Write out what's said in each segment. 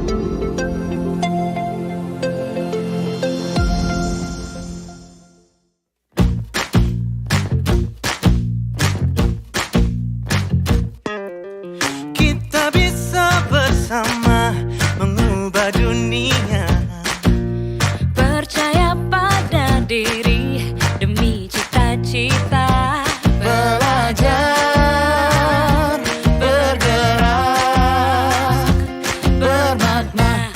Kita bisa bersama mengubah dunia. Percaya pada diri demi cita-cita. Belajar, bergerak, bermakna.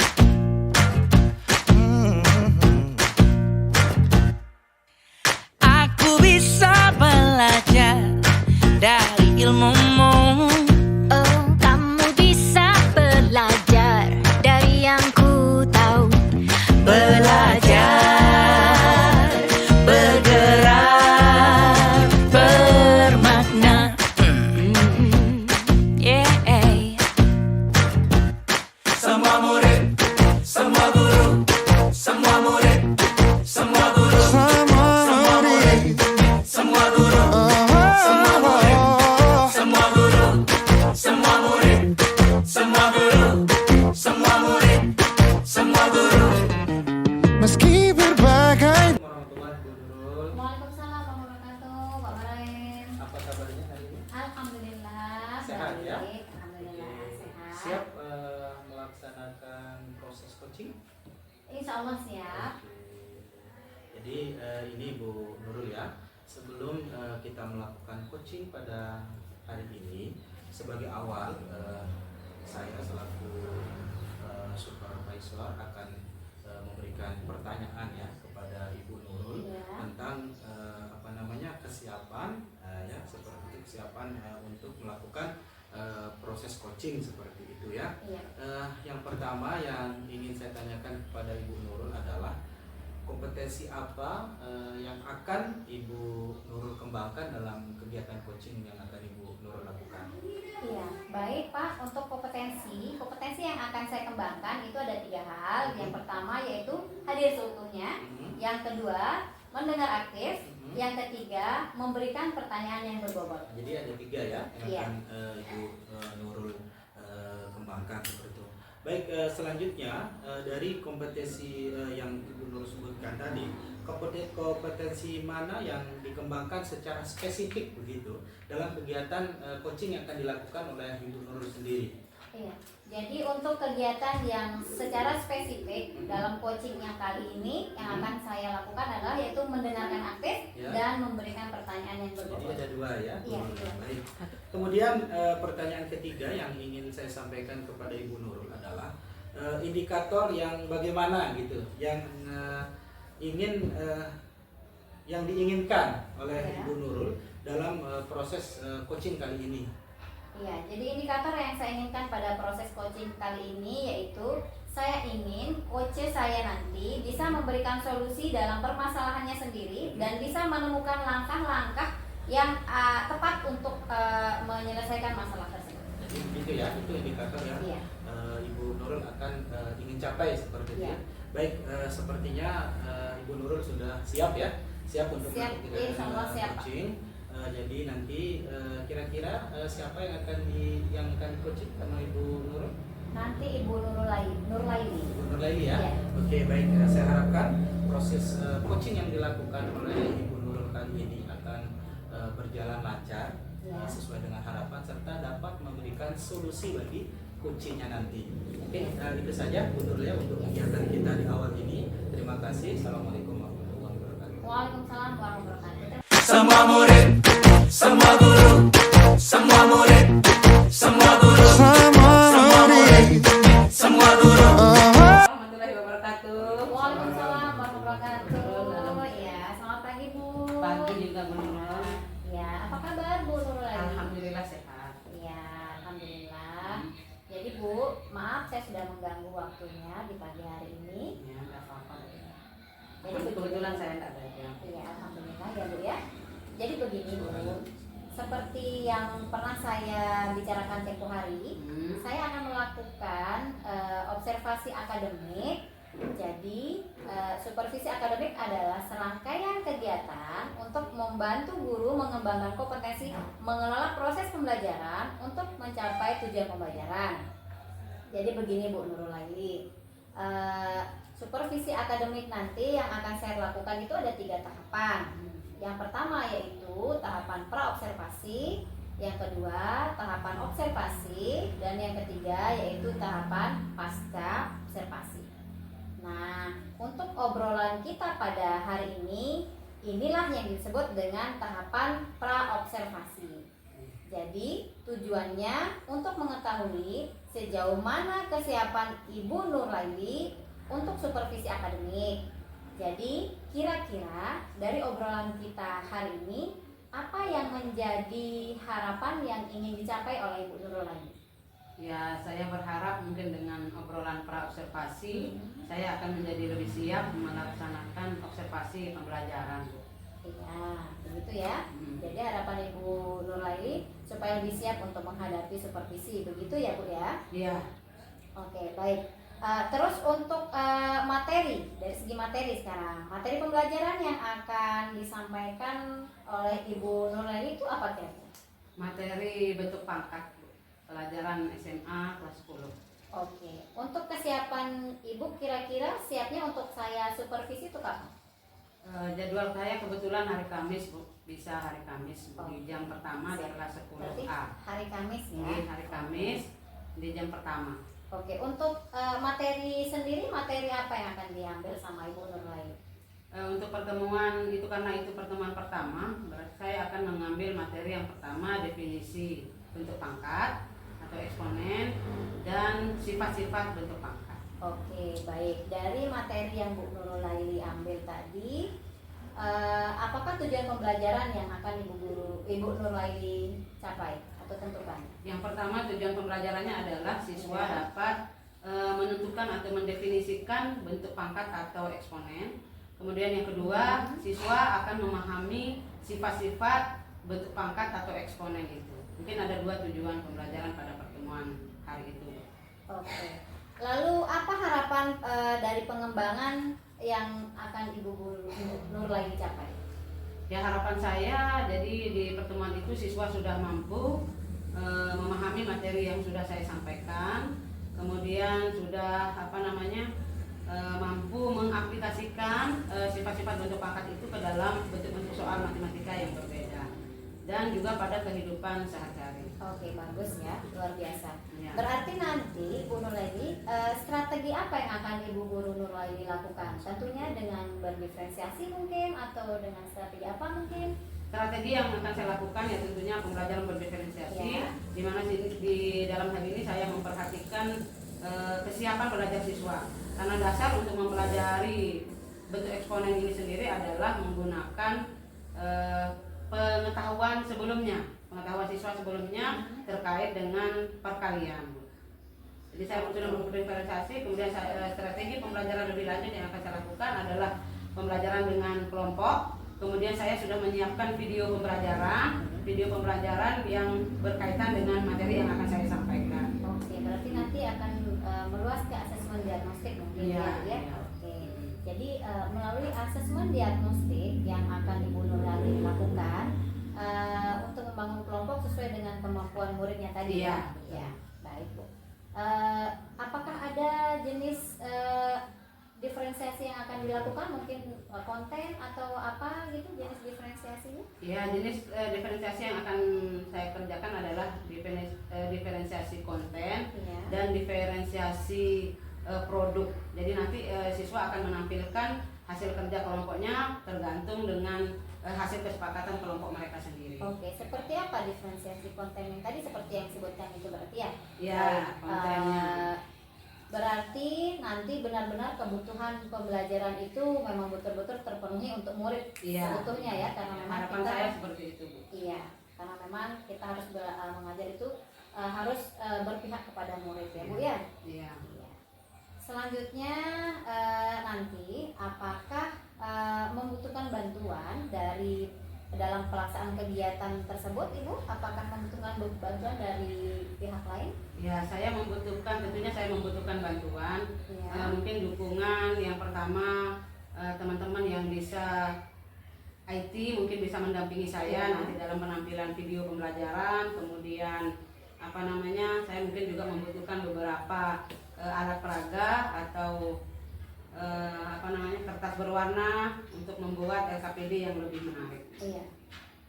Aku bisa belajar dari ilmumu. Oh, kamu bisa belajar dari yang ku tahu. Belajar, bergerak, bermakna. Yeah. Semua murid, semua guru, semua murid, semua guru, semua murid, semua guru, semua murid, semua guru, semua murid, semua guru, semua murid, semua guru. Meski berbagai Waalaikumsalam warahmatullahi wabarakatuh, Pak Marain. Apa kabarnya hari ini? Alhamdulillah, Sehat ya? baik. Alhamdulillah sehat. Siap melaksanakan proses coaching? Insya Allah siap. Oke. Jadi ini Bu Nurul ya. Sebelum kita melakukan coaching pada hari ini, sebagai awal saya selaku supervisor akan memberikan pertanyaan ya kepada Ibu Nurul Iya. tentang kesiapan ya, seperti kesiapan untuk melakukan proses coaching seperti itu ya. Iya. Yang pertama yang ingin saya tanyakan kepada Ibu Nurul adalah kompetensi apa yang akan Ibu Nurul kembangkan dalam kegiatan coaching yang akan Ibu Nurul lakukan? Iya, baik Pak. Untuk kompetensi yang akan saya kembangkan itu ada 3 hal. Yang pertama yaitu hadir seutuhnya. Yang kedua, mendengar aktif. Yang ketiga, memberikan pertanyaan yang berbobot. Jadi ada 3 ya yang Iya. akan Ibu Nurul kembangkan seperti itu. Baik, selanjutnya dari kompetensi yang Ibu Nurul sebutkan tadi, kompetensi mana yang dikembangkan secara spesifik begitu dalam kegiatan coaching yang akan dilakukan oleh Ibu Nurul sendiri? Iya. Jadi untuk kegiatan yang secara spesifik dalam coaching yang kali ini yang akan saya lakukan adalah yaitu mendengarkan aktif Ya. dan memberikan pertanyaan yang Jadi berbobot. ada 2 ya. Iya, betul. Baik. Kemudian pertanyaan ketiga yang ingin saya sampaikan kepada Ibu Nurul adalah indikator yang bagaimana gitu, yang yang diinginkan oleh Ya. Ibu Nurul dalam proses coaching kali ini. Iya, jadi indikator yang saya inginkan pada proses coaching kali ini yaitu saya ingin coach saya nanti bisa memberikan solusi dalam permasalahannya sendiri dan bisa menemukan langkah-langkah yang tepat untuk menyelesaikan masalah tersebut. Jadi begitu ya, itu indikator yang Iya. Ibu Nurul akan ingin capai seperti itu. Iya. Baik, sepertinya Ibu Nurul sudah siap ya, siap untuk Siap, melakukan insya Allah siap, Pak. coaching. Jadi nanti kira-kira siapa yang akan di coaching sama Ibu Nurul? Nanti Ibu Nurlaini. Ibu Nurlaini ya. Iya. Oke, baik. Saya harapkan proses coaching yang dilakukan oleh Ibu Nurul kali ini akan berjalan lancar Ya. sesuai dengan harapan serta dapat memberikan solusi bagi coachingnya nanti. Oke, itu saja Bu Nurul ya untuk kegiatan kita di awal ini. Terima kasih. Assalamualaikum warahmatullahi wabarakatuh. Waalaikumsalam warahmatullahi wabarakatuh. semua murid, semua guru, semua murid, semua guru, semua murid, semua guru. Warahmatullahi wabarakatuh. Waalaikumsalam warahmatullahi wabarakatuh. Ya, selamat pagi Bu. Pagi juga Bu Nurul. Ya, apa kabar Bu Nurlaini? Alhamdulillah sehat. Ya, alhamdulillah. Jadi Bu, maaf saya sudah mengganggu waktunya di pagi hari ini. Ya, nggak apa-apa. Jadi Kebetulan saya nggak ada. Iya, alhamdulillah ya Bu ya. Jadi begini Bu, seperti yang pernah saya bicarakan tempo hari, saya akan melakukan observasi akademik. Jadi supervisi akademik adalah serangkaian kegiatan untuk membantu guru mengembangkan kompetensi mengelola proses pembelajaran untuk mencapai tujuan pembelajaran. Jadi begini Bu Nurul Laili, supervisi akademik nanti yang akan saya lakukan itu ada 3 tahapan. Yang pertama yaitu tahapan pra-observasi, yang kedua tahapan observasi, dan yang ketiga yaitu tahapan pasca observasi. Nah, untuk obrolan kita pada hari ini, inilah yang disebut dengan tahapan pra-observasi. Jadi tujuannya untuk mengetahui sejauh mana kesiapan Ibu Nur Laili untuk supervisi akademik. Jadi kira-kira dari obrolan kita hari ini, apa yang menjadi harapan yang ingin dicapai oleh Ibu Nurul Laili? Ya, saya berharap mungkin dengan obrolan pra-observasi, saya akan menjadi lebih siap melaksanakan observasi pembelajaran. Iya, begitu ya. Jadi harapan Ibu Nur Laili supaya lebih siap untuk menghadapi supervisi, begitu ya Bu ya? Iya. Oke, baik. Terus untuk materi, dari segi materi sekarang, materi pembelajaran yang akan disampaikan oleh Ibu Nur Laili itu apa kira-kira? Materi bentuk pangkat, Bu. Pelajaran SMA kelas 10. Oke, untuk kesiapan Ibu kira-kira siapnya untuk saya supervisi itu kapan? Jadwal saya kebetulan hari Kamis, Bu. Bisa hari Kamis Oh. di jam pertama di kelas Berarti 10A. hari Kamis ya? Ini hari Kamis di jam pertama. Oke, untuk materi sendiri, materi apa yang akan diambil sama Ibu Nur Laili? Untuk pertemuan itu, karena itu pertemuan pertama, berarti saya akan mengambil materi yang pertama, definisi bentuk pangkat atau eksponen dan sifat-sifat bentuk pangkat. Oke, baik. Dari materi yang Bu Nurul Laili ambil tadi, apakah tujuan pembelajaran yang akan Ibu Nur Laili capai atau tentukan? Yang pertama, tujuan pembelajarannya adalah siswa Ya. dapat menentukan atau mendefinisikan bentuk pangkat atau eksponen. Kemudian yang kedua, siswa akan memahami sifat-sifat bentuk pangkat atau eksponen itu. Mungkin ada 2 tujuan pembelajaran pada pertemuan hari itu. Oke. Lalu apa harapan dari pengembangan yang akan Ibu Nur Laili capai? Ya, harapan saya jadi di pertemuan itu siswa sudah mampu memahami materi yang sudah saya sampaikan, kemudian sudah mampu mengaplikasikan sifat-sifat bentuk pangkat itu ke dalam bentuk-bentuk soal matematika yang berbeda dan juga pada kehidupan sehari-hari. Oke, bagus ya, luar biasa. Ya. Berarti nanti Bu Nur Laili, strategi apa yang akan Ibu Guru Nur Laili lakukan? Tentunya dengan berdiferensiasi mungkin, atau dengan strategi apa mungkin? Strategi yang akan saya lakukan ya tentunya pembelajaran berdiferensiasi, Ya. di mana di dalam hal ini saya memperhatikan kesiapan belajar siswa. Karena dasar untuk mempelajari bentuk eksponen ini sendiri adalah menggunakan pengetahuan siswa sebelumnya terkait dengan perkalian. Jadi saya sudah berdifferensiasi, kemudian strategi pembelajaran lebih lanjut yang akan saya lakukan adalah pembelajaran dengan kelompok. Kemudian saya sudah menyiapkan video pembelajaran yang berkaitan dengan materi yang akan saya sampaikan. Oke, berarti nanti akan meluas ke asesmen diagnostik mungkin Iya, ya? iya. Oke. Jadi melalui asesmen diagnostik yang akan Ibu Nur Laili lakukan untuk membangun kelompok sesuai dengan kemampuan muridnya tadi Iya. ya? Ya, baik Bu. Apakah ada jenis diferensiasi yang akan dilakukan, mungkin konten atau apa gitu jenis diferensiasinya? Ya, jenis diferensiasi yang akan saya kerjakan adalah diferensiasi konten Iya. dan diferensiasi produk. Jadi nanti siswa akan menampilkan hasil kerja kelompoknya tergantung dengan hasil kesepakatan kelompok mereka sendiri. Oke, seperti apa diferensiasi konten yang tadi seperti yang disebutkan itu berarti ya? Ya, kontennya. Berarti nanti benar-benar kebutuhan pembelajaran itu memang betul-betul terpenuhi untuk murid Iya. sebetulnya ya, karena memang Harapan kita saya seperti itu, Bu. iya, karena memang kita harus mengajar itu harus berpihak kepada murid ya Bu ya. Iya. Iya. Selanjutnya nanti apakah membutuhkan bantuan dari dalam pelaksanaan kegiatan tersebut Ibu? Apakah membutuhkan bantuan dari pihak lain? Ya, tentunya saya membutuhkan bantuan. Iya. Mungkin dukungan yang pertama teman-teman yang bisa IT mungkin bisa mendampingi saya Iya. nanti dalam penampilan video pembelajaran, kemudian saya mungkin juga membutuhkan beberapa alat peraga atau kertas berwarna untuk membuat LKPD yang lebih menarik. Iya.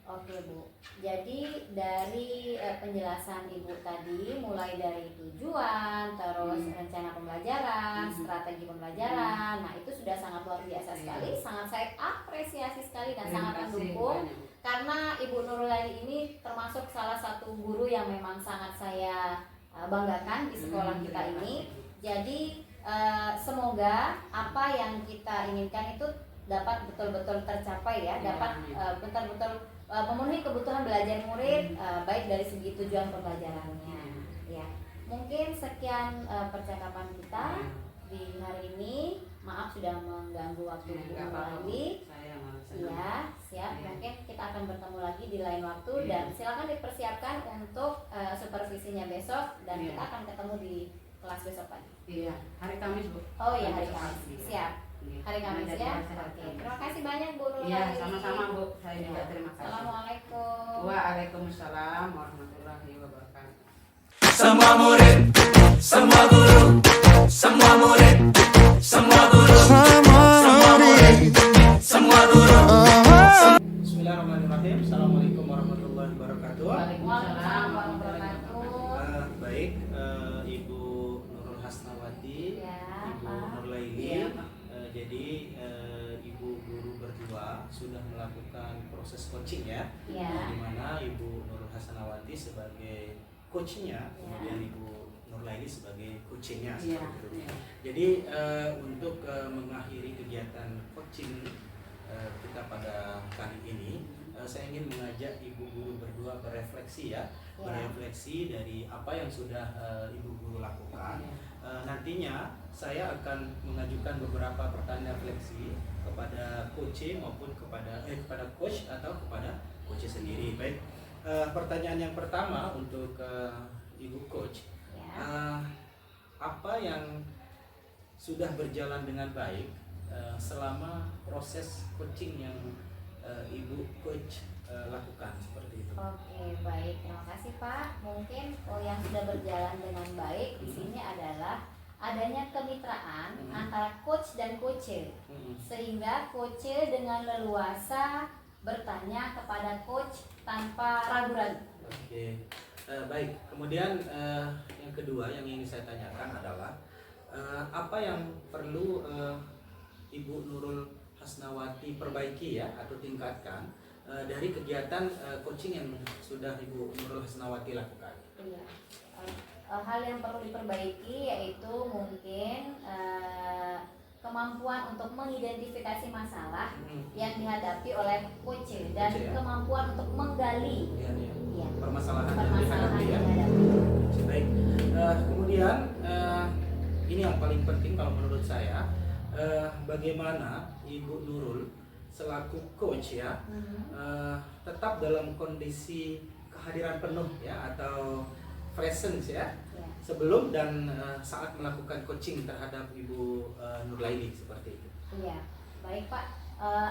Oke Bu, jadi dari penjelasan Ibu tadi, mulai dari tujuan, terus rencana pembelajaran, strategi pembelajaran, nah itu sudah sangat luar biasa sekali, sangat saya apresiasi sekali dan sangat mendukung, karena Ibu Nurlaini ini termasuk salah satu guru yang memang sangat saya banggakan di sekolah kita ini. Jadi semoga apa yang kita inginkan itu dapat betul-betul tercapai ya, dapat betul-betul memenuhi kebutuhan belajar murid, baik dari segi tujuan pembelajarannya. Ya, mungkin sekian percakapan kita di hari ini. Maaf sudah mengganggu waktu Bu lagi. Ya, siap. Mungkin kita akan bertemu lagi di lain waktu dan silakan dipersiapkan untuk supervisinya besok dan kita akan ketemu di kelas besok pagi. Iya, hari Kamis Bu. Oh iya, hari Kamis. Siap. Hari Kamis ya. Oke. Terima kasih banyak Bu Nurlaini. Iya, sama-sama Bu. Saya juga terima kasih. Assalamualaikum. Waalaikumsalam warahmatullahi wabarakatuh. Semua murid, semua guru, semua murid, semua guru, semua murid, semua guru. Bismillahirrahmanirrahim. Assalamualaikum warahmatullahi wabarakatuh. Waalaikumsalam warahmatullahi wabarakatuh. Baik, Ibu Nurul Hasnawati, Ya, Ibu Pak. Nurlaini. Iya, Pak. Jadi Ibu guru berdua sudah melakukan proses coaching ya, Ya. di mana Ibu Nurul Hasnawati sebagai coachnya, kemudian Ibu Nurlaini sebagai coachingnya. Iya, seperti itu. iya. Jadi untuk mengakhiri kegiatan coaching kita pada kali ini, saya ingin mengajak Ibu guru berdua berefleksi ya, berefleksi dari apa yang sudah Ibu guru lakukan. Nantinya saya akan mengajukan beberapa pertanyaan refleksi kepada coach maupun kepada coach atau kepada coach sendiri. Baik, pertanyaan yang pertama untuk Ibu coach, apa yang sudah berjalan dengan baik selama proses coaching yang Ibu coach lakukan seperti itu? Oke, baik. Terima kasih Pak. Mungkin yang sudah berjalan dengan baik di sini adalah adanya kemitraan antara coach dan coach, sehingga coach dengan leluasa bertanya kepada coach tanpa ragu-ragu. Oke, baik. Kemudian yang kedua yang ingin saya tanyakan adalah apa yang perlu Ibu Nurul Hasnawati perbaiki ya atau tingkatkan dari kegiatan coaching yang sudah Ibu Nurul Hasnawati lakukan? Iya. Hal yang perlu diperbaiki yaitu mungkin kemampuan untuk mengidentifikasi masalah yang dihadapi oleh coach dan Coach, ya. kemampuan untuk menggali Ya. Permasalahan yang permasalahan dihadapi ya. yang dihadapi. Baik. Kemudian ini yang paling penting kalau menurut saya, bagaimana Ibu Nurul selaku coach ya tetap dalam kondisi kehadiran penuh ya atau presence ya, sebelum dan saat melakukan coaching terhadap Ibu Nurlaini seperti itu. Iya, baik Pak.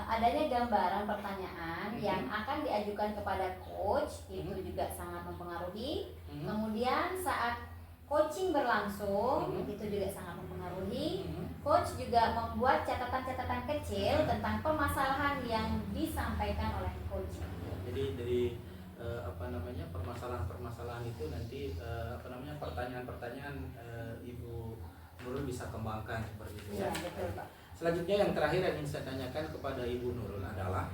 Adanya gambaran pertanyaan yang akan diajukan kepada coach itu juga sangat mempengaruhi. Kemudian saat coaching berlangsung itu juga sangat mempengaruhi. Coach juga membuat catatan-catatan kecil tentang permasalahan yang disampaikan oleh coach. Jadi dari permasalahan-permasalahan itu nanti pertanyaan-pertanyaan Ibu Nurul bisa kembangkan seperti itu ya. Iya, betul Pak. Selanjutnya yang terakhir yang ingin saya tanyakan kepada Ibu Nurul adalah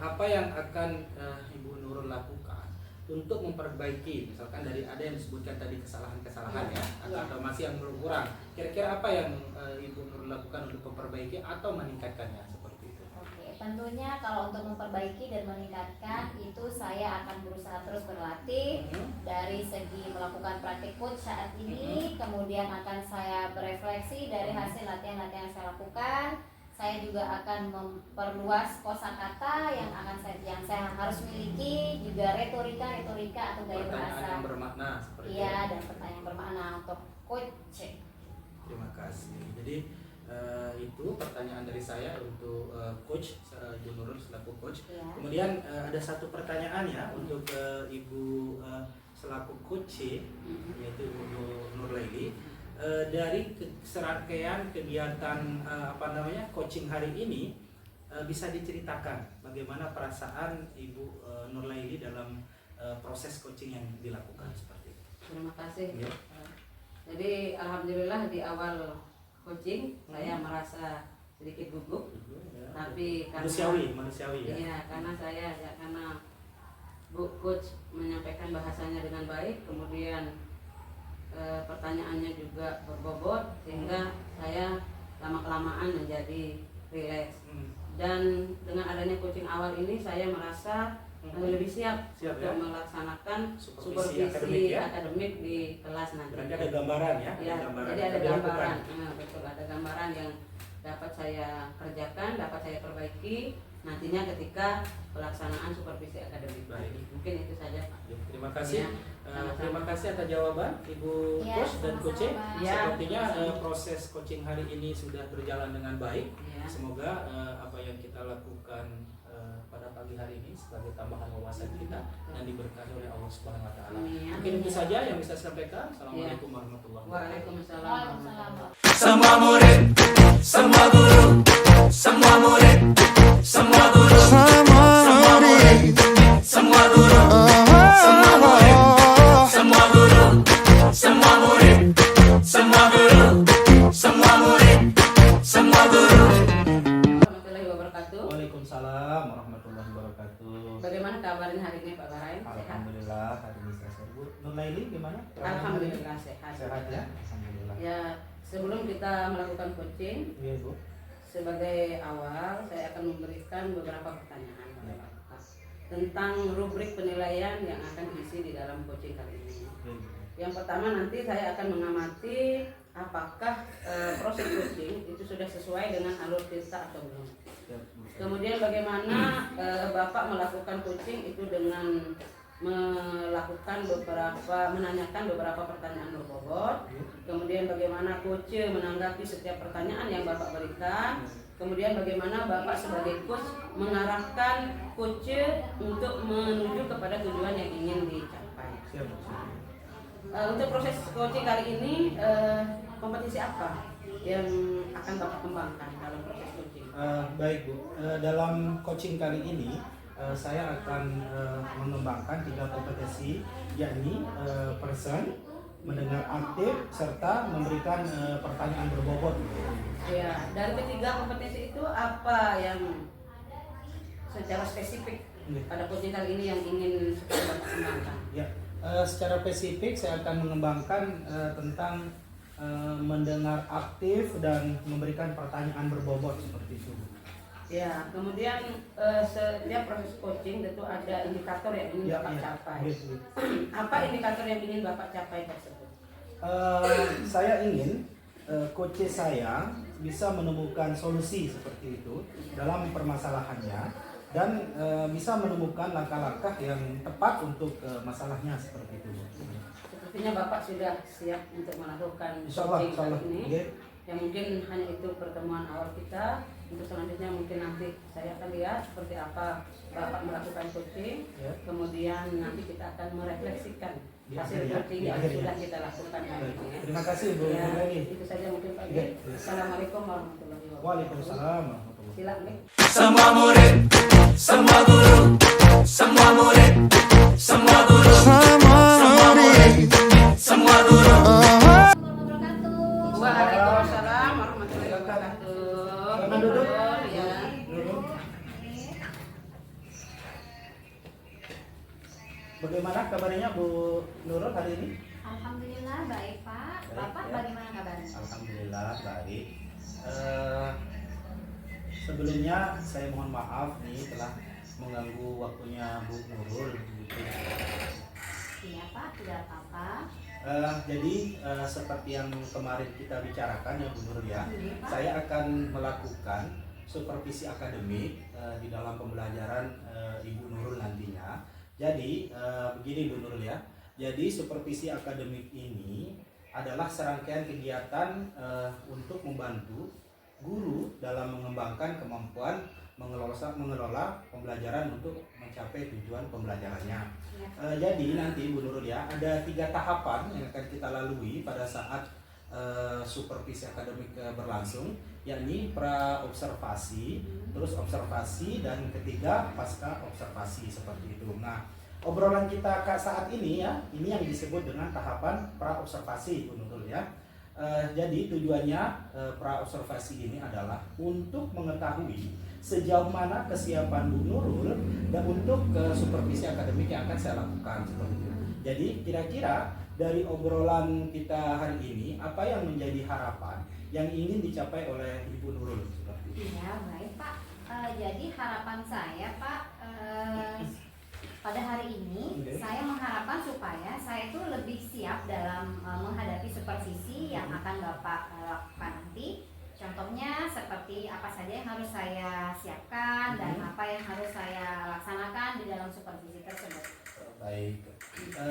apa yang akan Ibu Nurul lakukan untuk memperbaiki, misalkan dari ada yang disebutkan tadi kesalahan-kesalahan ya, atau masih yang kurang. Kira-kira apa yang Ibu Nurul lakukan untuk memperbaiki atau meningkatkannya seperti itu? Oke, tentunya kalau untuk memperbaiki dan meningkatkan itu saya akan berusaha terus berlatih dari segi melakukan praktik coach saat ini, kemudian akan saya berefleksi dari hasil latihan-latihan yang saya lakukan. Saya juga akan memperluas kosakata yang saya harus miliki, juga retorika atau gaya Pertanyaan bahasa. yang bermakna seperti Iya, itu. dan pertanyaan bermakna untuk coach. Terima kasih. Jadi itu pertanyaan dari saya untuk coach Ibu Nurul selaku coach. Ya. Kemudian ada satu pertanyaan ya untuk Ibu selaku coach yaitu Ibu Nurlaili, dari serangkaian kegiatan coaching hari ini, bisa diceritakan bagaimana perasaan Ibu Nurlaili dalam proses coaching yang dilakukan seperti itu. Terima kasih. Ya. Jadi alhamdulillah di awal coaching saya merasa sedikit gugup, tapi karena manusiawi ya. Iya, karena Bu Coach menyampaikan bahasanya dengan baik, kemudian pertanyaannya juga berbobot, sehingga saya lama-kelamaan menjadi rileks. Dan dengan adanya coaching awal ini saya merasa lebih siap untuk ya? melaksanakan Supervisi supervisi akademik, ya? akademik di kelas nanti. Berarti ada gambaran ya? Ya, jadi ada gambaran, betul, ada gambaran yang dapat saya kerjakan, dapat saya perbaiki nantinya ketika pelaksanaan supervisi akademik. Baik. Mungkin itu saja, Pak. Terima kasih. Ya, sama-sama. Terima kasih atas jawaban Ibu Ya, Coach dan Coach. sama-sama. Ya, Sepertinya sama-sama. proses coaching hari ini sudah berjalan dengan baik. Ya. Semoga apa yang kita lakukan pada pagi hari ini sebagai tambahan wawasan kita dan diberkahi oleh Allah Subhanahu wa taala. Amin. Mungkin itu saja yang bisa saya sampaikan. Assalamualaikum warahmatullahi wabarakatuh. Waalaikumsalam. Waalaikumsalam. Semua murid, semua guru, semua murid, semua guru, semua murid, semua guru, semua murid, semua guru, semua murid, semua guru, semua murid, semua guru. Warahmatullahi wabarakatuh. Waalaikumsalam warahmatullahi wabarakatuh. Bagaimana kabarnya hari ini, Pak Barain? Sehat? Alhamdulillah hari ini saya sehat. Bu Nurlaili gimana? Alhamdulillah sehat. Sehat ya? Alhamdulillah. Ya, sebelum kita melakukan coaching, Iya, Bu. sebagai awal saya akan memberikan beberapa pertanyaan tentang rubrik penilaian yang akan diisi di dalam coaching kali ini. Yang pertama, nanti saya akan mengamati apakah proses coaching itu sudah sesuai dengan alur cerita atau belum. Kemudian bagaimana Bapak melakukan coaching itu dengan menanyakan beberapa pertanyaan berbobot. Kemudian bagaimana coach menanggapi setiap pertanyaan yang Bapak berikan. Kemudian bagaimana Bapak sebagai coach mengarahkan coach untuk menuju kepada tujuan yang ingin dicapai. Untuk proses coaching kali ini, kompetisi apa yang akan Bapak kembangkan dalam proses coaching? Baik, Bu. Dalam coaching kali ini saya akan mengembangkan 3 kompetensi, yakni person, mendengar aktif, serta memberikan pertanyaan berbobot. Ya, dari ketiga kompetensi itu apa yang secara spesifik pada coaching kali ini yang ingin Bapak kembangkan? Ya, secara spesifik saya akan mengembangkan tentang mendengar aktif dan memberikan pertanyaan berbobot seperti itu. Ya, kemudian setiap proses coaching tentu ada indikator yang ingin Bapak capai. Betul. Apa indikator yang ingin Bapak capai tersebut? Saya ingin coach saya bisa menemukan solusi seperti itu dalam permasalahannya dan bisa menemukan langkah-langkah yang tepat untuk masalahnya seperti itu. Sepertinya Bapak sudah siap untuk melakukan Insyaallah, coaching kali ini. yeah. Yang mungkin hanya itu pertemuan awal kita. Untuk selanjutnya mungkin nanti saya akan lihat seperti apa Bapak melakukan coaching. Ya. Kemudian nanti kita akan merefleksikan Di hasil akhir, ya. coaching Di yang akhir, sudah ya. kita lakukan hari Baik. ini. Terima kasih, Bu Ya, Nurlaili. itu saja mungkin Pak. Ya. Assalamualaikum warahmatullahi wabarakatuh. Waalaikumsalam warahmatullahi wabarakatuh. Silakan. Semua murid, semua guru, semua murid, semua guru, semua murid, semua guru. Waalaikumsalam warahmatullahi wabarakatuh. Silakan duduk. Ya. Bagaimana kabarnya Bu Nurul hari ini? Alhamdulillah baik Pak. Baik, Bapak ya. bagaimana kabarnya? Alhamdulillah baik. Sebelumnya saya mohon maaf nih telah mengganggu waktunya Bu Nurul. Iya Pak, tidak apa-apa. Jadi seperti yang kemarin kita bicarakan ya Bu Nurul ya, Iya, Pak. saya akan melakukan supervisi akademik di dalam pembelajaran Ibu Nurul nantinya. Jadi begini Bu Nurul ya. Jadi supervisi akademik ini adalah serangkaian kegiatan untuk membantu guru dalam mengembangkan kemampuan mengelola pembelajaran untuk mencapai tujuan pembelajarannya. Ya. Jadi nanti Bu Nurul ya, ada 3 tahapan yang akan kita lalui pada saat supervisi akademik berlangsung, yakni pra observasi, terus observasi, dan ketiga pasca observasi seperti itu. Nah, obrolan kita saat ini ya, ini yang disebut dengan tahapan pra observasi Bu Nurul ya. Jadi tujuannya pra observasi ini adalah untuk mengetahui sejauh mana kesiapan Bu Nurul dan untuk supervisi akademik yang akan saya lakukan seperti itu. Jadi kira-kira dari obrolan kita hari ini, apa yang menjadi harapan yang ingin dicapai oleh Ibu Nurul seperti itu? Iya, baik Pak. Jadi harapan saya Pak, pada hari ini saya mengharapkan supaya saya itu lebih siap dalam menghadapi supervisi yang akan Bapak lakukan nanti. Contohnya seperti apa saja yang harus saya siapkan dan apa yang harus saya laksanakan di dalam supervisi tersebut. Baik,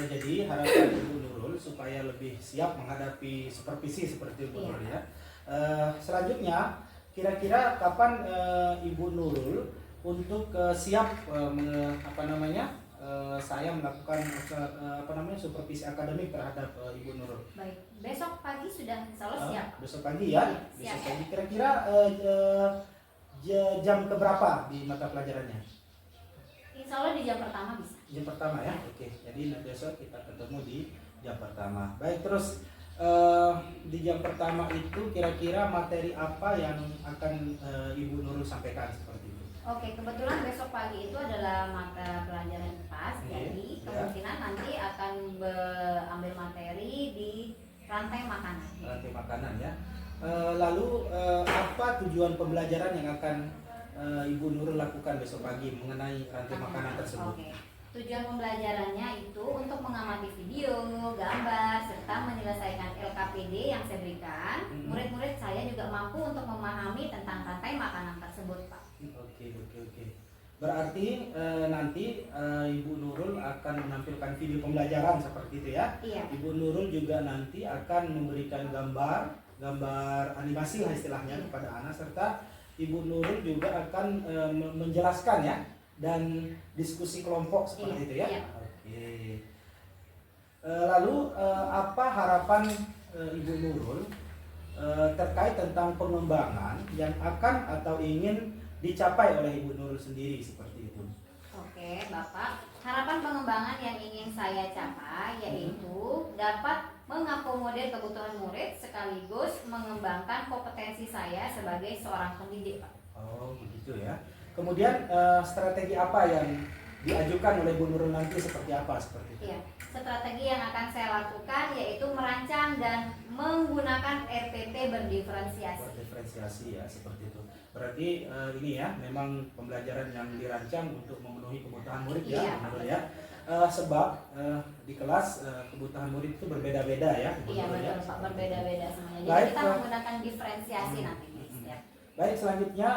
jadi harapan Ibu Nurul supaya lebih siap menghadapi supervisi seperti Ibu Nurul ya. Selanjutnya, kira-kira kapan Ibu Nurul untuk siap saya melakukan supervisi akademik terhadap Ibu Nurul? Baik, besok pagi sudah insya Allah siap. Besok pagi ya, Siap. besok pagi. Kira-kira jam keberapa di mata pelajarannya? Insya Allah di jam pertama bisa. Jam pertama ya, oke. Jadi nanti besok kita ketemu di jam pertama. Baik, terus di jam pertama itu kira-kira materi apa yang akan Ibu Nurul sampaikan seperti itu? Oke, kebetulan besok pagi itu adalah mata pelajaran IPAS, jadi kemungkinan nanti akan ambil materi di rantai makanan. Rantai makanan ya. Lalu apa tujuan pembelajaran yang akan Ibu Nurul lakukan besok pagi mengenai rantai makanan tersebut? Oke. Tujuan pembelajarannya itu untuk mengamati video, gambar, serta menyelesaikan LKPD yang saya berikan. Murid-murid saya juga mampu untuk memahami tentang rantai makanan tersebut, Pak. Oke. Berarti nanti Ibu Nurul akan menampilkan video pembelajaran seperti itu ya? Iya. Ibu Nurul juga nanti akan memberikan gambar animasi lah istilahnya kepada anak, serta Ibu Nurul juga akan menjelaskan ya, dan diskusi kelompok seperti itu ya. Iya. Oke. Lalu apa harapan Ibu Nurul terkait tentang pengembangan yang akan atau ingin dicapai oleh Ibu Nurul sendiri seperti itu? Oke, Bapak. Harapan pengembangan yang ingin saya capai yaitu dapat mengakomodir kebutuhan murid sekaligus mengembangkan kompetensi saya sebagai seorang pendidik, Pak. Oh, begitu ya. Kemudian strategi apa yang diajukan oleh Bu Nurul nanti seperti apa seperti itu? Iya, strategi yang akan saya lakukan yaitu merancang dan menggunakan RPT berdiferensiasi. Berdiferensiasi ya, seperti itu. Berarti ini ya, memang pembelajaran yang dirancang untuk memenuhi kebutuhan murid ya, Iya, Bu Nurul ya. Sebab di kelas kebutuhan murid itu berbeda-beda ya, Bu Iya, Nurul ya. betul Pak, berbeda-beda semuanya. Jadi Baik, kita Pak. menggunakan diferensiasi nanti. Ya. Baik, selanjutnya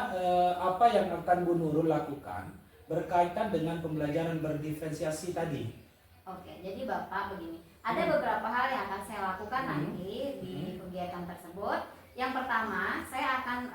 apa yang akan Bu Nurul lakukan berkaitan dengan pembelajaran berdiferensiasi tadi? Oke, jadi Bapak begini. Ada beberapa hal yang akan saya lakukan nanti di kegiatan tersebut. Yang pertama, saya akan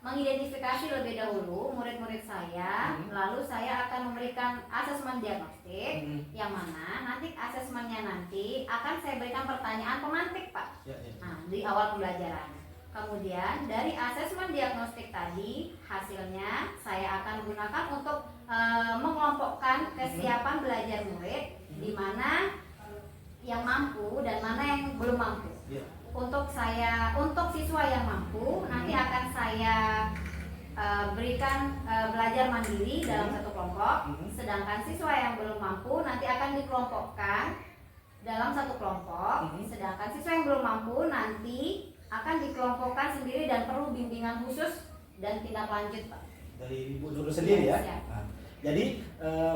mengidentifikasi lebih dahulu murid-murid saya, lalu saya akan memberikan asesmen diagnostik, yang mana nanti asesmennya nanti akan saya berikan pertanyaan pemantik, Pak. Ya. Nah, di awal pembelajaran. Kemudian dari asesmen diagnostik tadi, hasilnya saya akan gunakan untuk mengelompokkan kesiapan belajar murid, di mana yang mampu dan mana yang belum mampu. Ya. Untuk siswa yang mampu nanti akan saya berikan belajar mandiri dalam satu kelompok, sedangkan siswa yang belum mampu nanti akan dikelompokkan dalam satu kelompok, sedangkan siswa yang belum mampu nanti akan dikelompokkan sendiri dan perlu bimbingan khusus dan tindak lanjut, Pak. Dari Ibu Nurul sendiri ya. Siap. Nah, jadi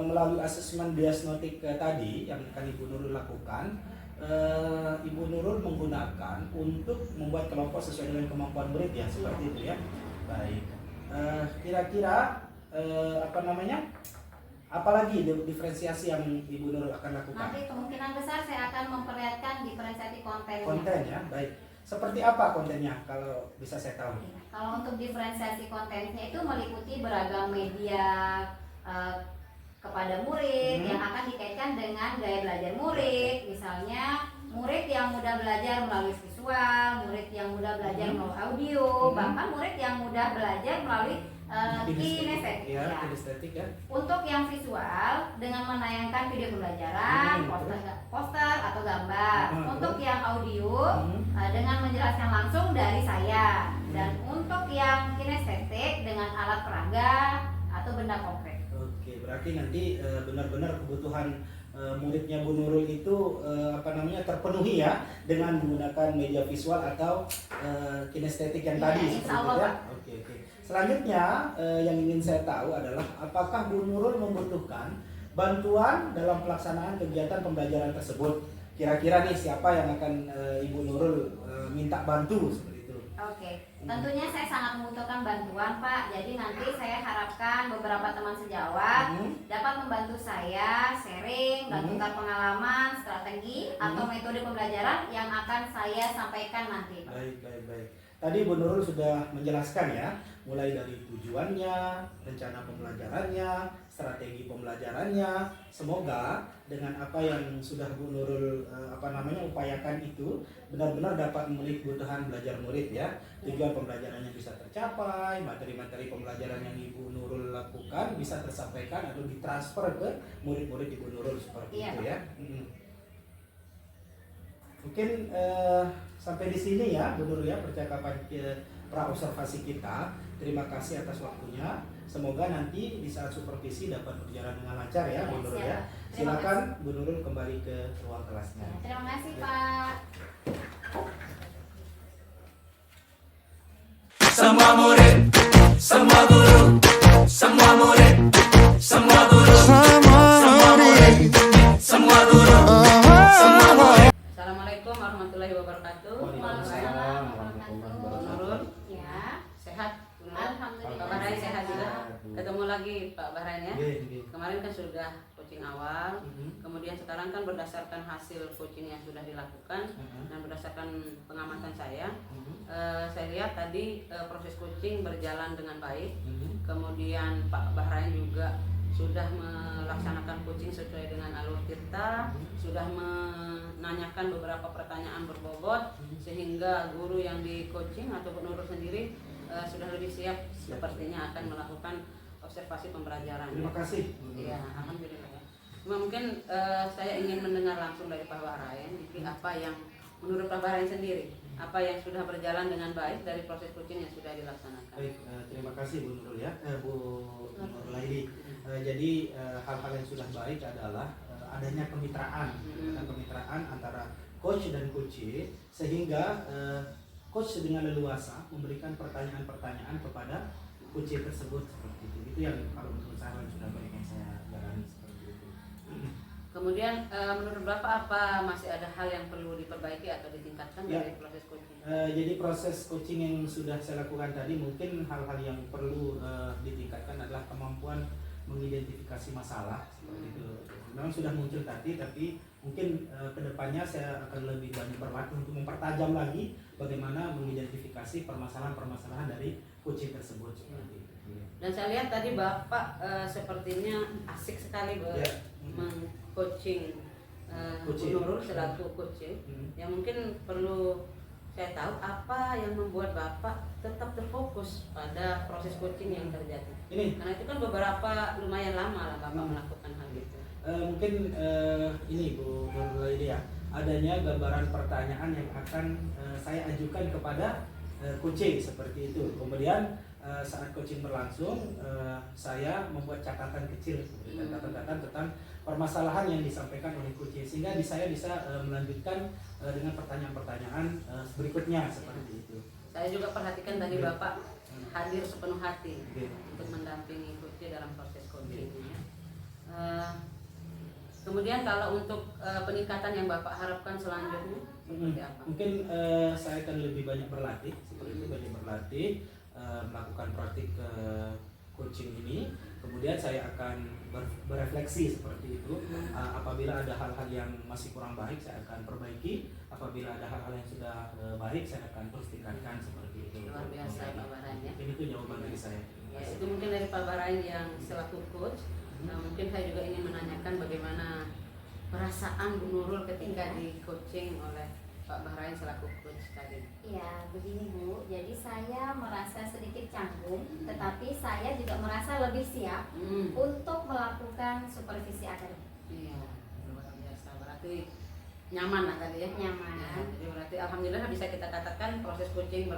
melalui asesmen diagnostik tadi yang akan Ibu Nurul lakukan, Ibu Nurul menggunakan untuk membuat kelompok sesuai dengan kemampuan murid ya, seperti itu ya. Baik. Kira-kira apalagi diferensiasi yang Ibu Nurul akan lakukan? Nanti kemungkinan besar saya akan memperlihatkan diferensiasi kontennya. Konten ya, baik. Seperti apa kontennya kalau bisa saya tahu? Iya. Kalau untuk diferensiasi kontennya itu meliputi beragam media kepada murid yang akan dikaitkan dengan gaya belajar murid. Misalnya murid yang mudah belajar melalui visual, murid yang mudah belajar melalui audio, bahkan murid yang mudah belajar melalui kinestetik. Ya, kinestetik ya. Untuk yang visual dengan menayangkan video pembelajaran, poster atau gambar. Untuk yang audio dengan menjelaskan langsung dari saya. Dan untuk yang kinestetik dengan alat peraga atau benda konkret. Oke, berarti nanti benar-benar kebutuhan muridnya Bu Nurul itu terpenuhi ya dengan menggunakan media visual atau kinestetik yang tadi. Insya Allah, ya. Pak. Oke. Selanjutnya yang ingin saya tahu adalah apakah Bu Nurul membutuhkan bantuan dalam pelaksanaan kegiatan pembelajaran tersebut? Kira-kira nih siapa yang akan Ibu Nurul minta bantu seperti itu? Oke, tentunya saya sangat membutuhkan bantuan Pak. Jadi nanti saya harapkan beberapa teman sejawat dapat membantu saya sharing dan tukar pengalaman, strategi atau metode pembelajaran yang akan saya sampaikan nanti Pak. Baik. Tadi Bu Nurul sudah menjelaskan ya, mulai dari tujuannya, rencana pembelajarannya, strategi pembelajarannya. Semoga dengan apa yang sudah Bu Nurul upayakan itu benar-benar dapat memenuhi kebutuhan belajar murid ya. Tujuan pembelajarannya bisa tercapai, materi-materi pembelajaran yang Ibu Nurul lakukan bisa tersampaikan atau ditransfer ke murid-murid Ibu Nurul seperti itu ya. Mungkin sampai di sini ya Bu Nurul ya percakapan pra-observasi kita. Terima kasih atas waktunya. Semoga nanti di saat supervisi dapat berjalan dengan lancar ya Bu Nurul ya. Silakan Bu Nurul kembali ke ruang kelasnya. Terima kasih Pak. Semua murid, semua guru, semua murid, semua guru, semua murid, semua guru, semua murid. Assalamualaikum warahmatullahi wabarakatuh. Waalaikumsalam warahmatullahi wabarakatuh. Nurul, Ya, sehat? alhamdulillah. Pak Bahrain sehat juga? Ketemu lagi Pak Bahrain ya. Oke. Kemarin kan sudah coaching awal, kemudian sekarang kan berdasarkan hasil coaching yang sudah dilakukan dan berdasarkan pengamatan saya lihat tadi proses coaching berjalan dengan baik. Kemudian Pak Bahrain juga sudah melaksanakan coaching sesuai dengan alur tirta, sudah menanyakan beberapa pertanyaan berbobot sehingga guru yang di coaching atau penurut sendiri sudah lebih siap sepertinya akan melakukan observasi pembelajaran. Terima kasih. Iya, alhamdulillah ya. Cuma mungkin saya ingin mendengar langsung dari Pak Bahrain, apa yang menurut Pak Bahrain sendiri, apa yang sudah berjalan dengan baik dari proses coaching yang sudah dilaksanakan. Baik, terima kasih Bu Nurul ya, Bu Nurul Laili. Jadi hal-hal yang sudah baik adalah adanya kemitraan, kemitraan antara coach dan coachee sehingga coach dengan leluasa memberikan pertanyaan-pertanyaan kepada coachee tersebut seperti itu. Itu yang kalau menurut saya sudah baik yang saya jalani seperti itu. Kemudian menurut Bapak apa masih ada hal yang perlu diperbaiki atau ditingkatkan dari proses coaching? Jadi proses coaching yang sudah saya lakukan tadi mungkin hal-hal yang perlu ditingkatkan adalah kemampuan mengidentifikasi masalah seperti itu. Memang sudah muncul tadi, tapi mungkin kedepannya saya akan lebih banyak berlatih untuk mempertajam lagi bagaimana mengidentifikasi permasalahan-permasalahan dari coaching tersebut seperti itu. Dan saya lihat tadi Bapak sepertinya asik sekali meng-coaching Bu Nurul selaku coaching. Yang mungkin perlu saya tahu apa yang membuat Bapak tetap terfokus pada proses coaching yang terjadi. Karena itu kan beberapa lumayan lama lah Bapak melakukan hal itu. Mungkin ini Bu Nurul ini ya, adanya gambaran pertanyaan yang akan saya ajukan kepada coaching seperti itu. Kemudian saat coaching berlangsung, saya membuat catatan kecil, catatan tentang permasalahan yang disampaikan oleh coaching sehingga saya bisa melanjutkan dengan pertanyaan-pertanyaan berikutnya seperti itu. Saya juga perhatikan tadi Bapak hadir sepenuh hati untuk mendampingi coaching dalam proses coaching. Kemudian kalau untuk peningkatan yang Bapak harapkan selanjutnya seperti apa? Mungkin saya akan lebih banyak berlatih, seperti itu, banyak berlatih, melakukan praktik coaching ini. Kemudian saya akan berefleksi seperti itu. Apabila ada hal-hal yang masih kurang baik, saya akan perbaiki. Apabila ada hal-hal yang sudah baik, saya akan terus tingkatkan seperti itu. Luar biasa Pak Bahrain ya. Ini tuh jawaban dari saya. Ya, itu mungkin dari Pak Bahrain yang selaku coach. Nah, mungkin saya juga ingin menanyakan bagaimana perasaan Bu Nurul ketika di coaching oleh Pak Bahrain selaku coach tadi. Ya, begini Bu. Jadi saya merasa sedikit canggung, tetapi saya juga merasa lebih siap untuk melakukan supervisi akademik. Iya, luar biasa. Berarti nyaman lah tadi ya. Nyaman. Ya, jadi berarti alhamdulillah bisa kita katakan proses coaching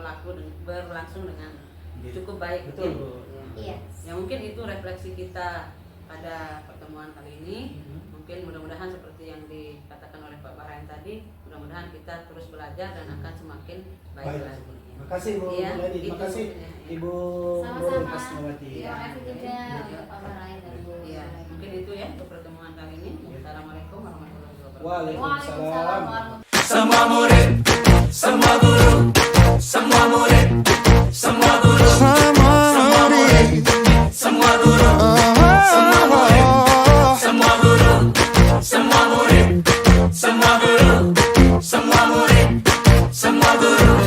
berlangsung dengan cukup baik. Betul, ya. Bu. Ya. Iya. Ya mungkin itu refleksi kita pada pertemuan kali ini. Mungkin mudah-mudahan seperti yang dikatakan oleh Pak Bahrain tadi, mudah-mudahan kita terus belajar dan akan semakin baik lagi. Terima kasih Bu Iya, Lady. Terima itu. kasih Ya. Ibu Sama-sama. Nurul Hasnawati. Terima kasih juga untuk Pak Bahrain dan Bu. Iya, mungkin itu ya untuk pertemuan kali ini. Assalamualaikum warahmatullahi wabarakatuh. Waalaikumsalam Waalaikumsalam. warahmatullahi Semua murid, semua guru, semua murid, semua guru, semua murid, semua guru, semua murid, semua guru, semua murid, semua guru, semua murid, semua guru.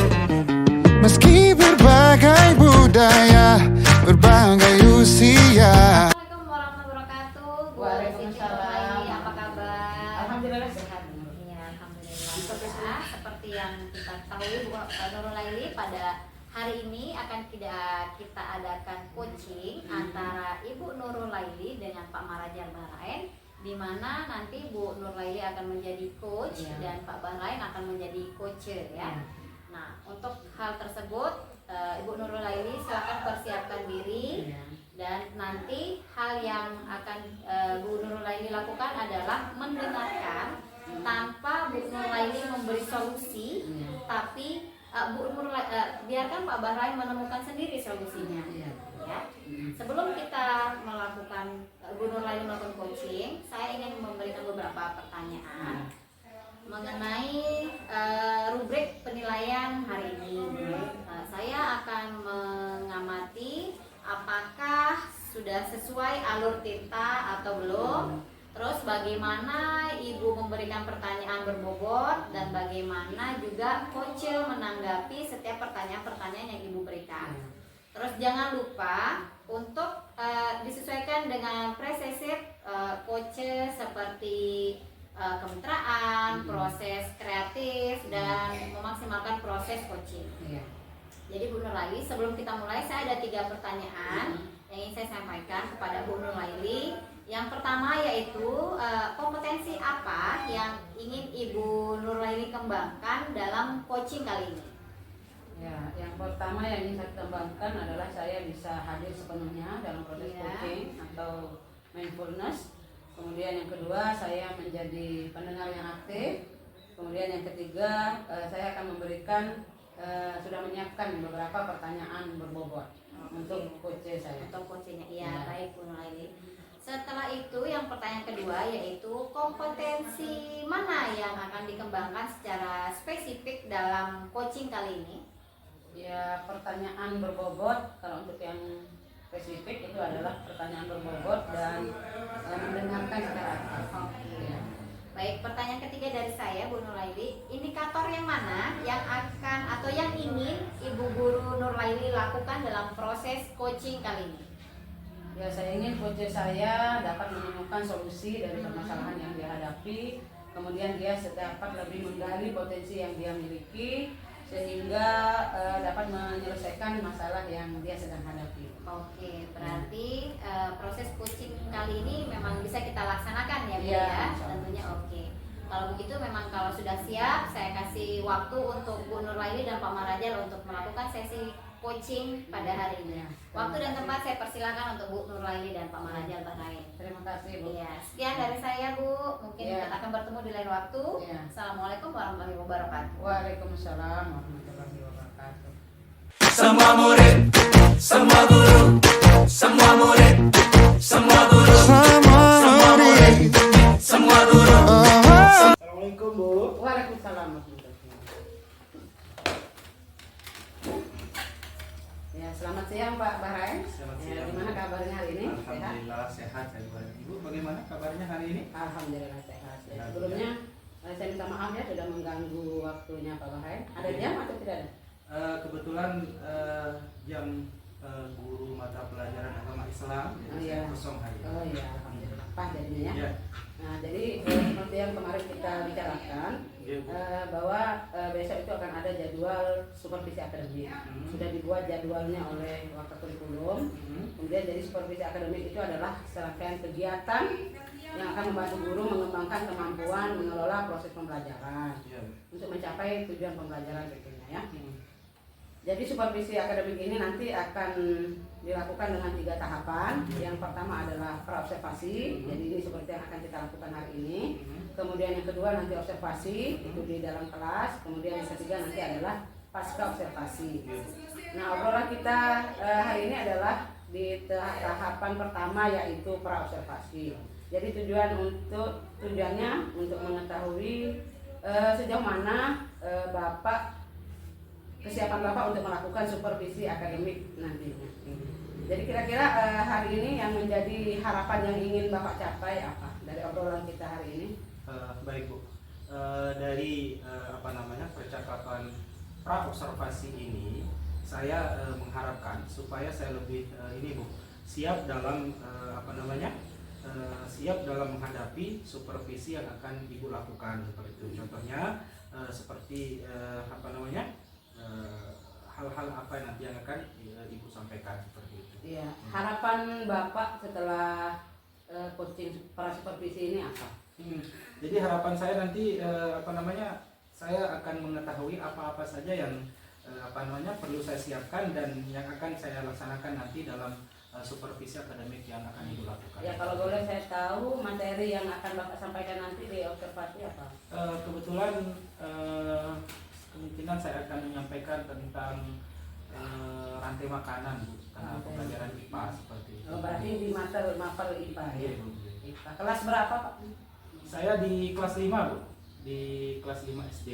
Meski berbagai budaya, berbagai usia. Assalamualaikum warahmatullahi wabarakatuh. Bu Waalaikumsalam. Siti Nurhaini, apa kabar? Alhamdulillah sehat. Iya, alhamdulillah. Seperti yang kita ketahui, Bu Nurul Laili pada hari ini akan kita adakan coaching antara Ibu Nurul Laili dengan Pak Marajal Bahrain, di mana nanti Bu Nurul Laili akan menjadi coach dan Pak Bahrain akan menjadi coacher ya. Nah, untuk hal tersebut Ibu Nurul Laili silakan persiapkan diri. Dan nanti hal yang akan Bu Nurul Laili lakukan adalah mendengarkan tanpa Bu Nurul Laili memberi solusi, tapi biarkan Pak Bahrain menemukan sendiri solusinya. Ya. Sebelum kita melakukan Bu Nurul Laili melakukan coaching, saya ingin memberikan beberapa pertanyaan mengenai rubrik penilaian hari ini. Saya akan mengamati apakah sudah sesuai alur tinta atau belum. Terus bagaimana Ibu memberikan pertanyaan berbobot dan bagaimana juga coach menanggapi setiap pertanyaan-pertanyaan yang Ibu berikan. Terus jangan lupa untuk disesuaikan dengan preset coach seperti kemitraan, proses kreatif dan memaksimalkan proses coaching. Jadi Bu Nurul Laili, sebelum kita mulai saya ada 3 pertanyaan yang ingin saya sampaikan kepada Bu Nurul Laili. Yang pertama yaitu kompetensi apa yang ingin Ibu Nurul Laili kembangkan dalam coaching kali ini? Ya, yang pertama yang ingin saya kembangkan adalah saya bisa hadir sepenuhnya dalam proses coaching atau mindfulness. Kemudian yang kedua saya menjadi pendengar yang aktif. Kemudian yang ketiga saya akan memberikan sudah menyiapkan beberapa pertanyaan berbobot untuk coach saya. Untuk coachingnya, iya baik Bu Nurul Laili. Setelah itu yang pertanyaan kedua yaitu kompetensi mana yang akan dikembangkan secara spesifik dalam coaching kali ini? Ya, pertanyaan berbobot kalau untuk yang spesifik itu adalah pertanyaan berbobot dan mendengarkan secara aktif. Ya. Baik, pertanyaan ketiga dari saya Bu Nurul Laili, indikator yang mana yang akan atau yang ingin Ibu Guru Nurul Laili lakukan dalam proses coaching kali ini? Ya, saya ingin coach saya dapat menemukan solusi dari permasalahan yang dia hadapi, kemudian dia dapat lebih menggali potensi yang dia miliki sehingga dapat menyelesaikan masalah yang dia sedang hadapi. Oke, berarti proses coaching kali ini memang bisa kita laksanakan ya Bu Iya, ya, tentunya oke. Kalau begitu memang kalau sudah siap saya kasih waktu untuk Bu Nurul Laili dan Pak Marajal untuk melakukan sesi coaching pada hari ini. Waktu dan tempat saya persilakan untuk Bu Nurul Laili dan Pak Marajal Bahrain. Terima kasih Bu. Iya, sekian dari saya Bu. Mungkin Iya. kita akan bertemu di lain waktu. Iya. Assalamualaikum warahmatullahi wabarakatuh. Waalaikumsalam warahmatullahi wabarakatuh. Semua murid, semua guru, semua murid, semua guru, semua murid, semua guru. Assalamualaikum Bu. Waalaikumsalam warahmatullahi wabarakatuh. Ya, Selamat siang Pak Bahrain. Selamat siang. Gimana kabarnya hari ini? Sehat? Alhamdulillah sehat saya Bu. Ibu bagaimana kabarnya hari ini? Alhamdulillah sehat. Ya, Sehat, sebelumnya saya minta maaf ya sudah mengganggu waktunya Pak Bahrain. Ada jam atau tidak ada? Kebetulan jam guru mata pelajaran agama Islam jadi Oh, saya iya. kosong hari ini. Oh iya, alhamdulillah. Pas jadinya ya. Ya. Nah, jadi seperti yang kemarin kita bicarakan Iya, Bu. bahwa besok itu akan ada jadwal supervisi akademik. Sudah dibuat jadwalnya oleh Wakakurikulum. Kemudian jadi supervisi akademik itu adalah serangkaian kegiatan yang akan membantu guru mengembangkan kemampuan mengelola proses pembelajaran Iya. untuk mencapai tujuan pembelajaran tentunya ya. Jadi supervisi akademik ini nanti akan dilakukan dengan 3 tahapan. Yang pertama adalah praobservasi. Jadi ini seperti yang akan kita lakukan hari ini. Kemudian yang kedua nanti observasi itu di dalam kelas. Kemudian yang ketiga nanti adalah pasca observasi. Nah, obrolan kita hari ini adalah di tahapan pertama yaitu praobservasi. Jadi tujuannya untuk mengetahui sejauh mana kesiapan Bapak untuk melakukan supervisi akademik nantinya. Jadi kira-kira hari ini yang menjadi harapan yang ingin Bapak capai apa dari obrolan kita hari ini? Baik Bu. Dari percakapan praobservasi ini saya mengharapkan supaya saya lebih ini Bu siap dalam siap dalam menghadapi supervisi yang akan Ibu lakukan seperti itu. Contohnya seperti hal-hal apa nanti yang akan Ibu sampaikan seperti itu. Iya, harapan Bapak setelah coaching para supervisi ini apa? Jadi harapan saya nanti saya akan mengetahui apa-apa saja yang perlu saya siapkan dan yang akan saya laksanakan nanti dalam supervisi akademik yang akan Ibu lakukan. Ya, kalau boleh saya tahu materi yang akan Bapak sampaikan nanti di observasi apa? Kebetulan kemungkinan saya akan menyampaikan tentang rantai makanan Bu, tentang pembelajaran IPA seperti itu. Oh, berarti di mapel IPA ya? Iya, Bu. IPA. Kelas berapa Pak? Saya di kelas 5 Bu, di kelas 5 SD.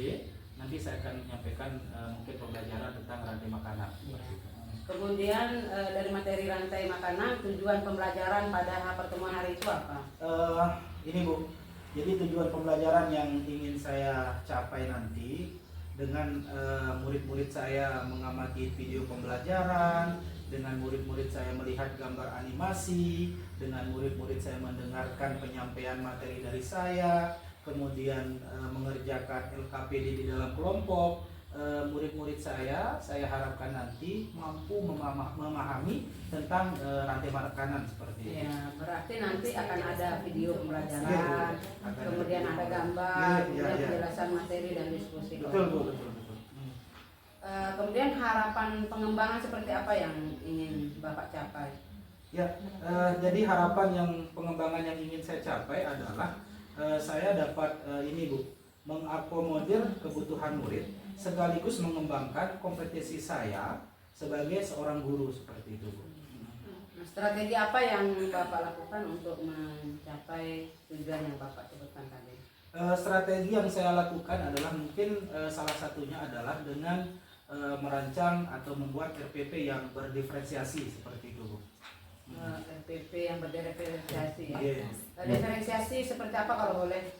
Nanti saya akan menyampaikan mungkin pembelajaran tentang rantai makanan seperti itu. Kemudian dari materi rantai makanan, tujuan pembelajaran pada pertemuan hari itu apa? Ini Bu, jadi tujuan pembelajaran yang ingin saya capai nanti dengan murid-murid saya mengamati video pembelajaran, dengan murid-murid saya melihat gambar animasi, dengan murid-murid saya mendengarkan penyampaian materi dari saya, kemudian mengerjakan LKPD di dalam kelompok. Murid-murid saya harapkan nanti mampu memahami tentang rantai makanan seperti itu. Ya, berarti nanti akan ada video pembelajaran, kemudian ada gambar, kemudian penjelasan materi dan diskusi. Betul Bu, betul. Kemudian harapan pengembangan seperti apa yang ingin Bapak capai? Ya, jadi harapan yang pengembangan yang ingin saya capai adalah saya dapat ini Bu, mengakomodir kebutuhan murid sekaligus mengembangkan kompetensi saya sebagai seorang guru seperti itu Bu. Nah, strategi apa yang Bapak lakukan untuk mencapai tujuan yang Bapak sebutkan tadi? Strategi yang saya lakukan adalah mungkin salah satunya adalah dengan merancang atau membuat RPP yang berdiferensiasi seperti itu Bu. RPP yang berdiferensiasi ya. Yes. Diferensiasi seperti apa kalau boleh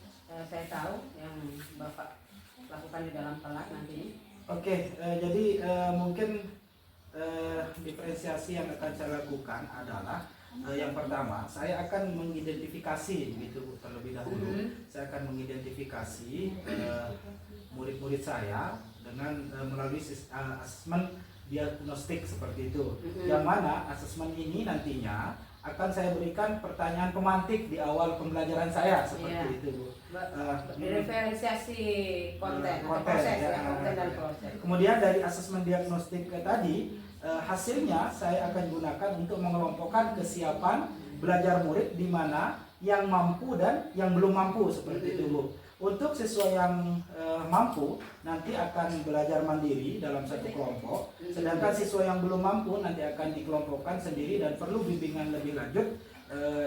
saya tahu yang Bapak lakukan di dalam kelas nanti? Oke, jadi mungkin diferensiasi yang akan saya lakukan adalah yang pertama, saya akan mengidentifikasi begitu Bu, terlebih dahulu. Saya akan mengidentifikasi murid-murid saya dengan melalui asesmen diagnostik seperti itu. Yang mana asesmen ini nantinya akan saya berikan pertanyaan pemantik di awal pembelajaran saya seperti itu Bu. Diferensiasi konten dan proses. Kemudian dari asesmen diagnostik tadi hasilnya saya akan gunakan untuk mengelompokkan kesiapan belajar murid di mana yang mampu dan yang belum mampu seperti itu Bu. Untuk siswa yang mampu nanti akan belajar mandiri dalam satu kelompok, sedangkan siswa yang belum mampu nanti akan dikelompokkan sendiri dan perlu bimbingan lebih lanjut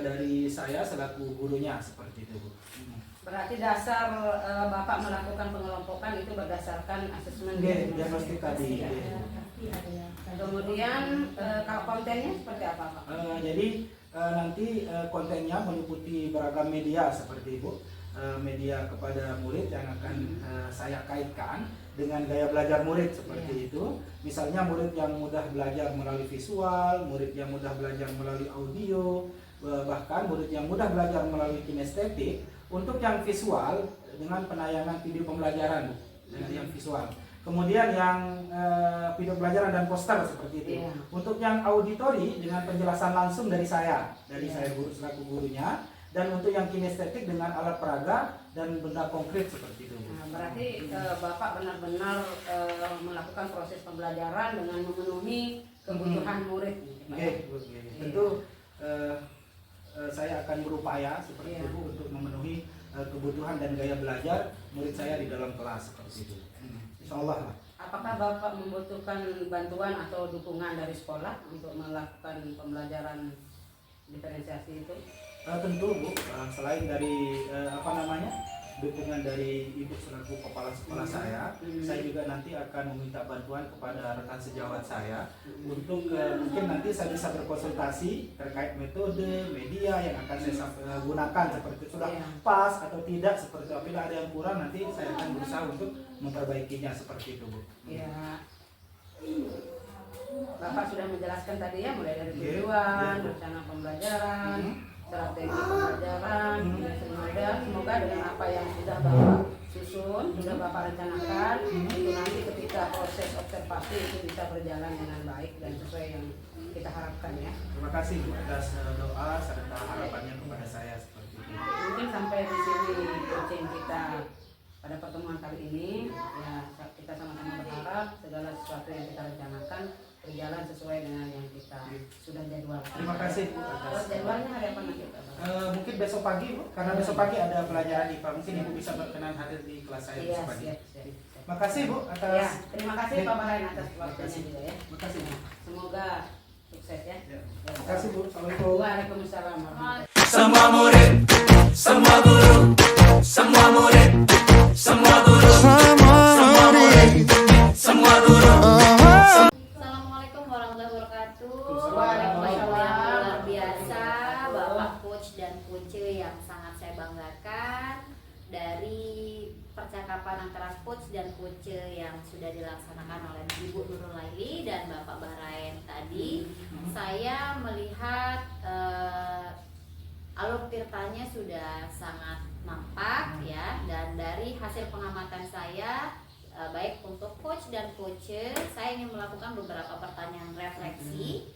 dari saya selaku gurunya seperti itu Bu. Berarti dasar Bapak melakukan pengelompokan itu berdasarkan asesmen diagnostik tadi. Kemudian kalau kontennya seperti apa Pak? Jadi nanti kontennya meliputi beragam media seperti Ibu, media kepada murid yang akan saya kaitkan dengan gaya belajar murid seperti itu. Misalnya murid yang mudah belajar melalui visual, murid yang mudah belajar melalui audio, bahkan murid yang mudah belajar melalui kinestetik. Untuk yang visual dengan penayangan video pembelajaran dengan yang visual. Kemudian yang video pembelajaran dan poster seperti itu. Untuk yang auditori dengan penjelasan langsung dari saya guru selaku gurunya. Dan untuk yang kinestetik dengan alat peraga dan benda konkret seperti itu. Nah, berarti Bapak benar-benar melakukan proses pembelajaran dengan memenuhi kebutuhan murid. Tentu saya akan berupaya seperti itu untuk memenuhi kebutuhan dan gaya belajar murid saya di dalam kelas seperti itu. Insya Allah. Apakah Bapak membutuhkan bantuan atau dukungan dari sekolah untuk melakukan pembelajaran diferensiasi itu? Tentu Bu, selain dari dukungan dari Ibu selaku kepala sekolah saya juga nanti akan meminta bantuan kepada rekan sejawat saya untuk mungkin nanti saya bisa berkonsultasi terkait metode, media yang akan saya gunakan seperti itu sudah pas atau tidak seperti itu. Apabila ada yang kurang nanti saya akan berusaha untuk memperbaikinya seperti itu Bu. Ya. Bapak sudah menjelaskan tadi ya mulai dari tujuan, rencana pembelajaran, strategi pembelajaran, semoga dengan apa yang sudah Bapak susun, sudah Bapak rencanakan, itu nanti ketika proses observasi itu bisa berjalan dengan baik dan sesuai yang kita harapkan ya. Terima kasih Bu atas doa serta harapannya kepada saya seperti itu. Mungkin sampai di sini coaching kita pada pertemuan kali ini ya, kita sama-sama berharap segala sesuatu yang kita rencanakan berjalan sesuai dengan yang kita sudah jadwalkan. Terima kasih Bu atas Jadwalnya hari apa nanti Pak? mungkin besok pagi Bu, karena besok pagi ada pelajaran IPA, mungkin Ibu bisa berkenan hadir di kelas saya besok pagi. Terima kasih Bu atas. Ya, terima kasih Pak Marain atas waktunya juga ya. Terima kasih Bu. Semoga sukses ya. Terima kasih Bu. Assalamualaikum. Waalaikumsalam warahmatullahi Semua murid, semua guru, semua murid, semua guru, semua murid, semua guru. Assalamualaikum warahmatullahi wabarakatuh. Waalaikumsalam. Bapak Ibu yang luar biasa, Bapak Coach dan Coach yang sangat saya banggakan dari percakapan antara Coach dan Coach yang sudah dilaksanakan oleh Ibu Nurul Laili dan Bapak Bahrain tadi. Saya melihat alur tirtanya sudah sangat nampak ya, dan dari hasil pengamatan saya baik untuk coach dan coacher, saya ingin melakukan beberapa pertanyaan refleksi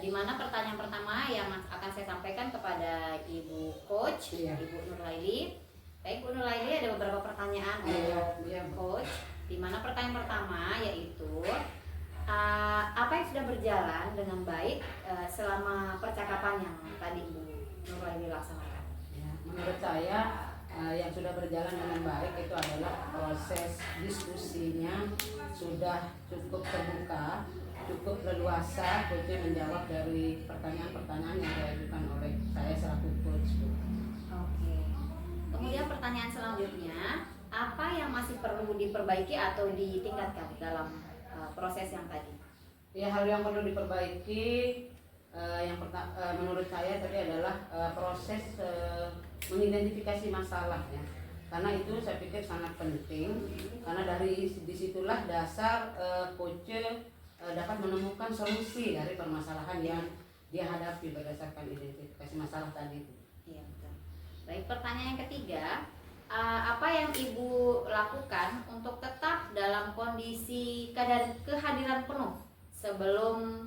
di mana pertanyaan pertama yang akan saya sampaikan kepada Ibu Coach, Ibu Nurlaili. Baik Bu Nurlaili, ada beberapa pertanyaan untuk coach, di mana pertanyaan pertama yaitu apa yang sudah berjalan dengan baik selama percakapan yang tadi Bu Nurlaili laksanakan? Ya, menurut saya yang sudah berjalan dengan baik itu adalah proses diskusinya sudah cukup terbuka, cukup leluasa coach menjawab dari pertanyaan-pertanyaan yang diajukan oleh saya selaku coach. Oke. Kemudian pertanyaan selanjutnya, apa yang masih perlu diperbaiki atau ditingkatkan dalam proses yang tadi? Ya, hal yang perlu diperbaiki yang menurut saya tadi adalah proses mengidentifikasi masalah ya, karena itu saya pikir sangat penting, karena dari disitulah dasar coach dapat menemukan solusi dari permasalahan yang dia hadapi berdasarkan identifikasi masalah tadi itu. Iya, betul. Baik, pertanyaan yang ketiga, apa yang Ibu lakukan untuk tetap dalam kondisi kehadiran penuh sebelum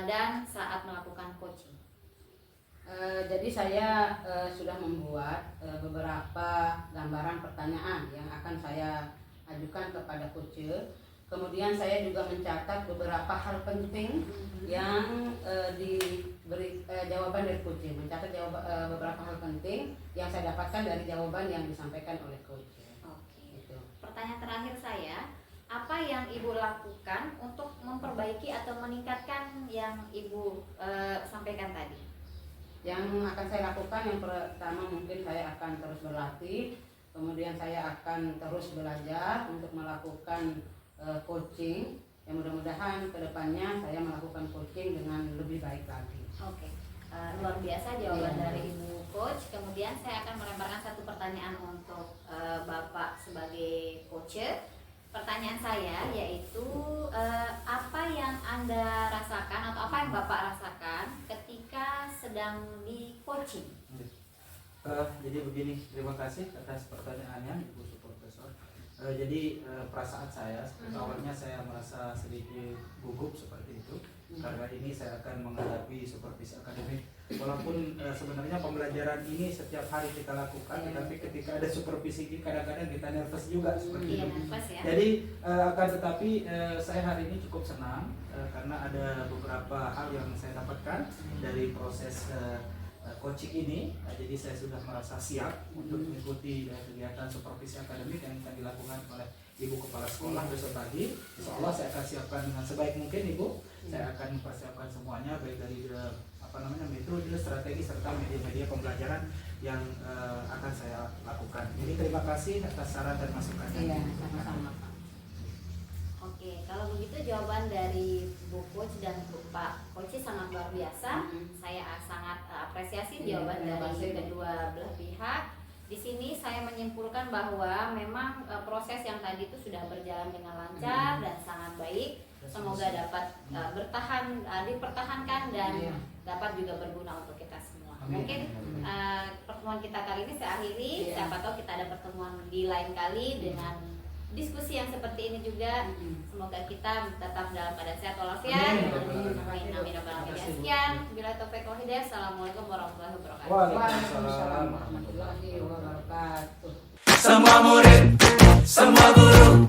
dan saat melakukan coaching? Jadi saya sudah membuat beberapa gambaran pertanyaan yang akan saya ajukan kepada coach. Kemudian saya juga mencatat beberapa hal penting yang diberi jawaban dari coach. Mencatat beberapa hal penting yang saya dapatkan dari jawaban yang disampaikan oleh coach. Oke. Pertanyaan terakhir saya, apa yang Ibu lakukan untuk memperbaiki atau meningkatkan yang Ibu sampaikan tadi? Yang akan saya lakukan yang pertama mungkin saya akan terus berlatih, kemudian saya akan terus belajar untuk melakukan coaching. Yang mudah-mudahan kedepannya saya melakukan coaching dengan lebih baik lagi. Oke, luar biasa jawaban Iya. dari Ibu Coach. Kemudian saya akan melemparkan satu pertanyaan untuk Bapak sebagai coach. Pertanyaan saya yaitu apa yang Anda rasakan atau apa yang Bapak rasakan ketika sedang di coaching? Jadi begini, terima kasih atas pertanyaannya Ibu Supervisor. Jadi perasaan saya awalnya saya merasa sedikit gugup seperti itu karena ini saya akan menghadapi supervisi akademik. Walaupun sebenarnya pembelajaran ini setiap hari kita lakukan, tetapi ketika ada supervisi ini kadang-kadang kita nervous juga seperti Iya, itu. nervous ya. Jadi akan tetapi saya hari ini cukup senang karena ada beberapa hal yang saya dapatkan dari proses coaching ini. Jadi saya sudah merasa siap untuk mengikuti kegiatan supervisi akademik yang akan dilakukan oleh Ibu Kepala Sekolah besok pagi. Insya Allah saya akan siapkan dengan sebaik mungkin Ibu. Saya akan mempersiapkan semuanya baik dari metode, strategi serta media-media pembelajaran yang akan saya lakukan. Jadi terima kasih atas saran dan masukannya. Iya, sama-sama Pak. Oke, kalau begitu jawaban dari Bu Coach dan Pak Coach sangat luar biasa. Saya sangat apresiasi Iya, jawaban terima dari kasih. kedua belah pihak. Di sini saya menyimpulkan bahwa memang proses yang tadi itu sudah berjalan dengan lancar dan sangat baik. Semoga dapat dipertahankan dan Iya. dapat juga berguna untuk kita semua. Amin. Mungkin pertemuan kita kali ini saya akhiri. Iya. Siapa tahu kita ada pertemuan di lain kali dengan diskusi yang seperti ini juga. Semoga kita tetap dalam keadaan sehat walafiat. Amin. Amin. Amin. Amin. Sekian. Bila taufiq wal hidayah. Assalamualaikum warahmatullahi wabarakatuh. Waalaikumsalam warahmatullahi wabarakatuh. Semua murid, semua guru